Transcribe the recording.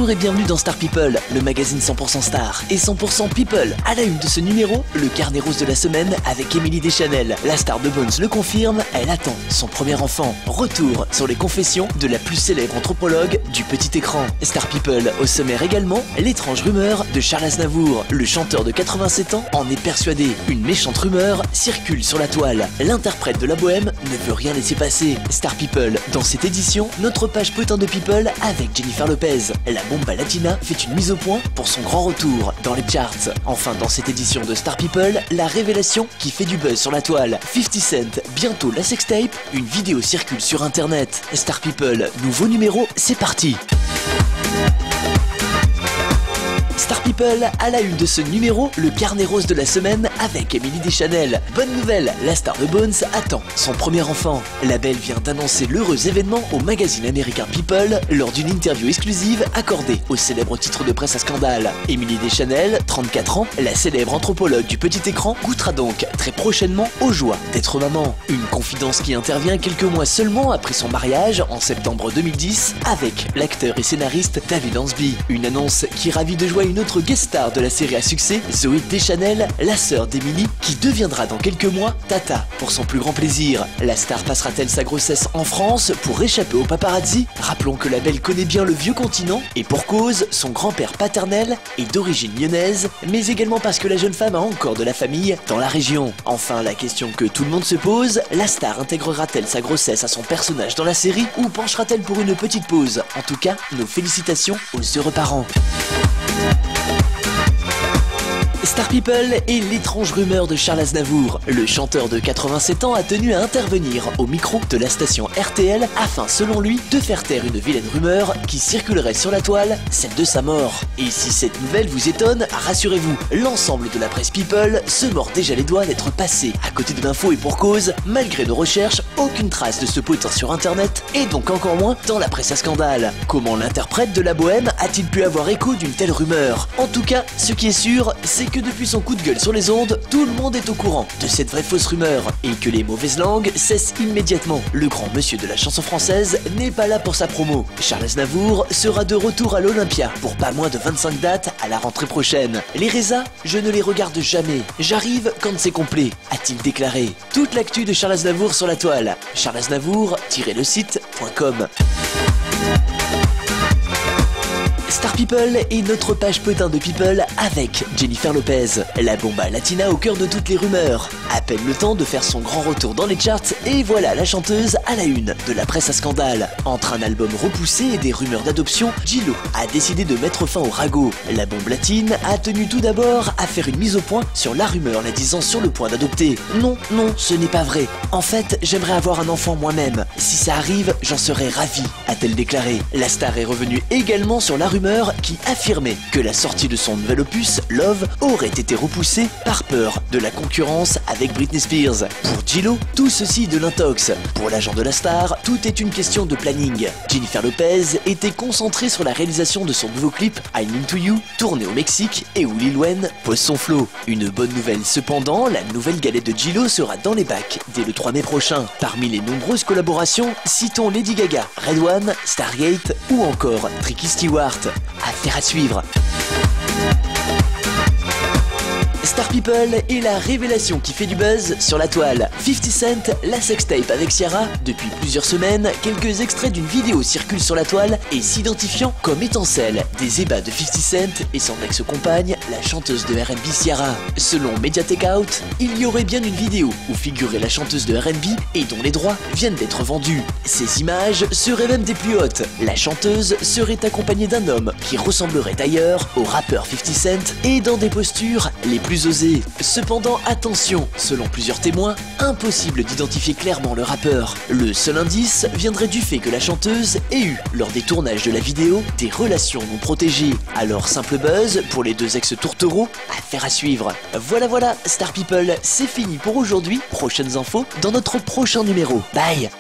Bonjour et bienvenue dans Star People, le magazine 100% Star et 100% People. À la une de ce numéro, le carnet rose de la semaine avec Émilie Deschanel. La star de Bones le confirme, elle attend son premier enfant. Retour sur les confessions de la plus célèbre anthropologue du petit écran. Star People, au sommaire également, l'étrange rumeur de Charles Aznavour. Le chanteur de 87 ans en est persuadé. Une méchante rumeur circule sur la toile. L'interprète de la bohème ne veut rien laisser passer. Star People, dans cette édition, notre page potin de People avec Jennifer Lopez. La bomba latina fait une mise au point pour son grand retour dans les charts. Enfin, dans cette édition de Star People, la révélation qui fait du buzz sur la toile. 50 Cent, bientôt la sextape, une vidéo circule sur internet. Star People, nouveau numéro, c'est parti. Star People, à la une de ce numéro, le carnet rose de la semaine avec Émilie Deschanel. Bonne nouvelle, la star de Bones attend son premier enfant. La belle vient d'annoncer l'heureux événement au magazine américain People lors d'une interview exclusive accordée au célèbre titre de presse à scandale. Émilie Deschanel, 34 ans, la célèbre anthropologue du petit écran, goûtera donc très prochainement aux joies d'être maman. Une confidence qui intervient quelques mois seulement après son mariage en septembre 2010 avec l'acteur et scénariste David Hansby. Une annonce qui ravit de joie une autre guest star de la série à succès, Zooey Deschanel, la sœur d'Emily, qui deviendra dans quelques mois Tata pour son plus grand plaisir. La star passera-t-elle sa grossesse en France pour échapper aux paparazzi? Rappelons que la belle connaît bien le vieux continent et pour cause, son grand-père paternel est d'origine lyonnaise, mais également parce que la jeune femme a encore de la famille dans la région. Enfin, la question que tout le monde se pose, la star intégrera-t-elle sa grossesse à son personnage dans la série ou penchera-t-elle pour une petite pause? En tout cas, nos félicitations aux heureux parents. Star People et l'étrange rumeur de Charles Aznavour. Le chanteur de 87 ans a tenu à intervenir au micro de la station RTL afin, selon lui, de faire taire une vilaine rumeur qui circulerait sur la toile, celle de sa mort. Et si cette nouvelle vous étonne, rassurez-vous, l'ensemble de la presse People se mord déjà les doigts d'être passé à côté de l'info et pour cause, malgré nos recherches, aucune trace de ce potin sur internet et donc encore moins dans la presse à scandale. Comment l'interprète de la bohème a-t-il pu avoir écho d'une telle rumeur? En tout cas, ce qui est sûr, c'est que depuis son coup de gueule sur les ondes, tout le monde est au courant de cette vraie fausse rumeur et que les mauvaises langues cessent immédiatement. Le grand monsieur de la chanson française n'est pas là pour sa promo. Charles Aznavour sera de retour à l'Olympia pour pas moins de 25 dates à la rentrée prochaine. Les résas, je ne les regarde jamais. J'arrive quand c'est complet, a-t-il déclaré. Toute l'actu de Charles Aznavour sur la toile. charlesaznavour-le-site.com. Star People et notre page potin de People avec Jennifer Lopez. La bomba latina au cœur de toutes les rumeurs. À peine le temps de faire son grand retour dans les charts et voilà la chanteuse à la une de la presse à scandale. Entre un album repoussé et des rumeurs d'adoption, J-Lo a décidé de mettre fin au ragot. La bombe latine a tenu tout d'abord à faire une mise au point sur la rumeur la disant sur le point d'adopter. Non, ce n'est pas vrai. En fait, j'aimerais avoir un enfant moi-même. Si ça arrive, j'en serais ravie, a-t-elle déclaré. La star est revenue également sur la rumeur qui affirmait que la sortie de son nouvel opus, Love, aurait été repoussée par peur de la concurrence avec Britney Spears. Pour J-Lo, tout ceci est de l'intox. Pour l'agent de la star, tout est une question de planning. Jennifer Lopez était concentrée sur la réalisation de son nouveau clip I'm Into You, tourné au Mexique et où Lil Wayne pose son flow. Une bonne nouvelle cependant, la nouvelle galette de J-Lo sera dans les bacs dès le 3 mai prochain. Parmi les nombreuses collaborations, citons Lady Gaga, Red One, Stargate ou encore Tricky Stewart. Affaire à suivre. Star People et la révélation qui fait du buzz sur la toile. 50 Cent, la sextape avec Ciara. Depuis plusieurs semaines, quelques extraits d'une vidéo circulent sur la toile et s'identifiant comme étant celle des ébats de 50 Cent et son ex-compagne, la chanteuse de R&B Ciara. Selon Media Takeout, il y aurait bien une vidéo où figurait la chanteuse de R&B et dont les droits viennent d'être vendus. Ces images seraient même des plus hautes. La chanteuse serait accompagnée d'un homme qui ressemblerait d'ailleurs au rappeur 50 Cent et dans des postures les plus osé. Cependant, attention, selon plusieurs témoins, impossible d'identifier clairement le rappeur. Le seul indice viendrait du fait que la chanteuse ait eu, lors des tournages de la vidéo, des relations non protégées. Alors, simple buzz pour les deux ex-tourtereaux, affaire à suivre. Voilà, Star People, c'est fini pour aujourd'hui. Prochaines infos dans notre prochain numéro. Bye!